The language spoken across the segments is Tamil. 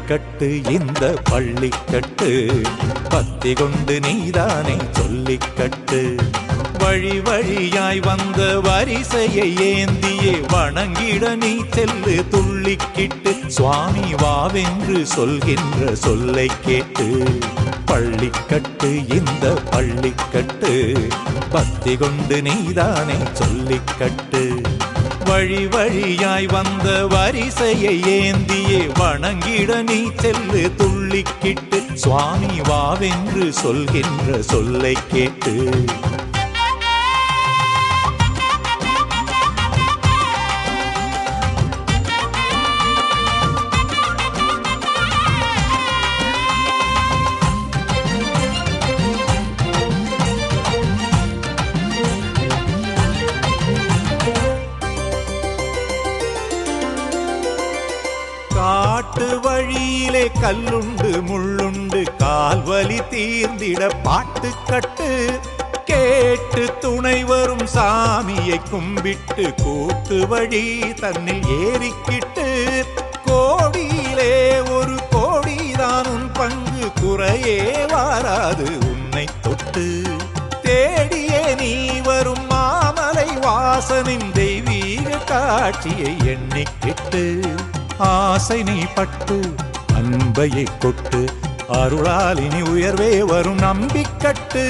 பள்ளிக்கட்டு இந்த பள்ளிக்கட்டு பத்தி கொண்டு நீதானே சொல்லிக்கட்டு வழி வழியாய் வந்த வரிசையை ஏந்தியே வணங்கிட நீ செல்லு துள்ளிக்கிட்டு சுவாமி வாவென்று சொல்கின்ற சொல்லை கேட்டு பள்ளிக்கட்டு இந்த பள்ளிக்கட்டு பத்தி கொண்டு நீதானே சொல்லிக்கட்டு வழி வழியாய் வந்த வரிசையை ஏந்தியே வணங்கிட நீ செல்லு துள்ளிக்கிட்டு சுவாமி வாவென்று சொல்கின்ற சொல்லை கேட்டு காட்டு வழியிலே கல்லுண்டு முள்ளுண்டு கால்வலி தீர்ந்திட பாட்டு கட்டு கேட்டு துணை வரும் சாமியை கும்பிட்டு கூட்டு வழி தன்னில் ஏறிக்கிட்டு கோடியிலே ஒரு கோடிதான் உன் பங்கு குறையே வாராது உன்னை தொட்டு தேடியே நீ வரும் மாமலை வாசனின் தெய்வீக காட்சியை எண்ணிக்கிட்டு ஆசை நீ பட்டு அன்பையை கொட்டு அருளாலினி உயர்வே வரும் நம்பிக்கட்டு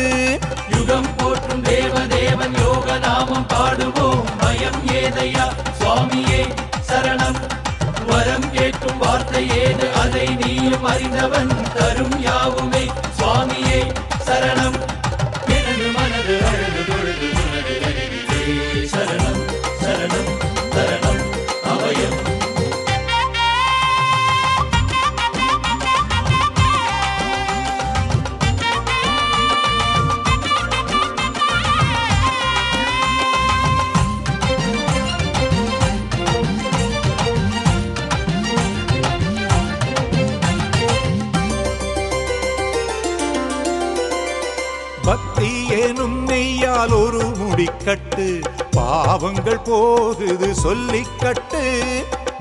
யுகம் போற்றும் தேவதேவன் யோக நாமம் பாடுவோம் பயம் ஏதையா சுவாமியே சரணம் வரம் கேட்கும் வார்த்தை ஏது அதை நீயும் அறிந்தவன் தரும் யாவுமே சுவாமியே சரணம் எனது மனது அழகு தொழுது உனது அருகிலே சரணம் சரணம் சரணம் அபயம் பக்தி எனும் நெய்யால் ஒரு முடிக்கட்டு பாவங்கள் போகுது சொல்லிக்கட்டு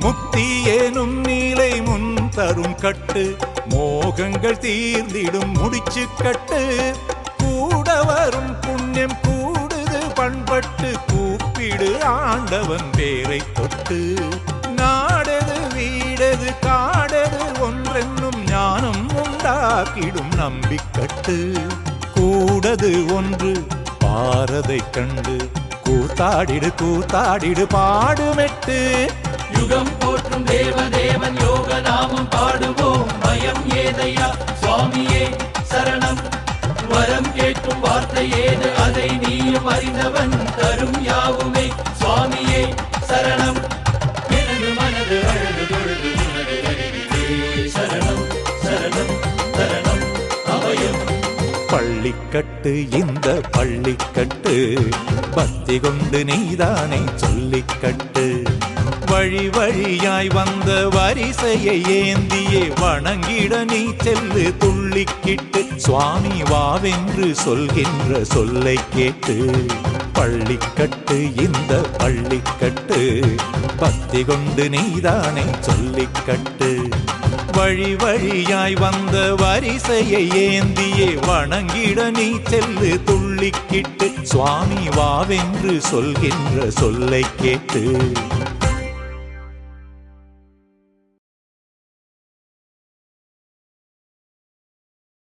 முக்தி எனும் நீலை முன் தரும் கட்டு மோகங்கள் தீர்ந்திடும் முடிச்சு கட்டு கூட வரும் புண்ணியம் கூடுது பண்பட்டு கூப்பிடு ஆண்டவன் பேரை தொட்டு நாடது வீடது காடது ஒன்றென்னும் ஞானம் உண்டாக்கிடும் நம்பிக்கட்டு கூடது ஒன்று பாரதை கண்டு கூத்தாடிடு கூத்தாடிடு பாடுமெட்டு யுகம் போற்றும் தேவதேவன் யோக நாமம் பாடுவோம் பயம் ஏதையா சுவாமியே சரணம் வரம் கேட்கும் வார்த்தை ஏது அதை நீயும் அறிந்தவன் தரும் யாவுமே சுவாமியே சரணம் எனது மனது அழகு தொழுது உனது அருகிலே சரணம் சரணம் சரணம் அபயம் பள்ளிக்கட்டு இந்த பள்ளிக்கட்டு பத்தி கொண்டு நீதானே சொல்லிக்கட்டு வழி வழியாய் வந்த வரிசையை ஏந்தியே வணங்கிட நீ செல்லு துள்ளிக்கிட்டு சுவாமி வாவென்று சொல்கின்ற சொல்லை கேட்டு பள்ளிக்கட்டு இந்த பள்ளிக்கட்டு பத்தி கொண்டு நீதானே சொல்லிக்கட்டு வழி வழியாய் வந்த வரிசையை ஏந்தியே வணங்கிட நீ செல்லு துள்ளிக்கிட்டு சுவாமி வாவென்று சொல்கின்ற சொல்லை கேட்டு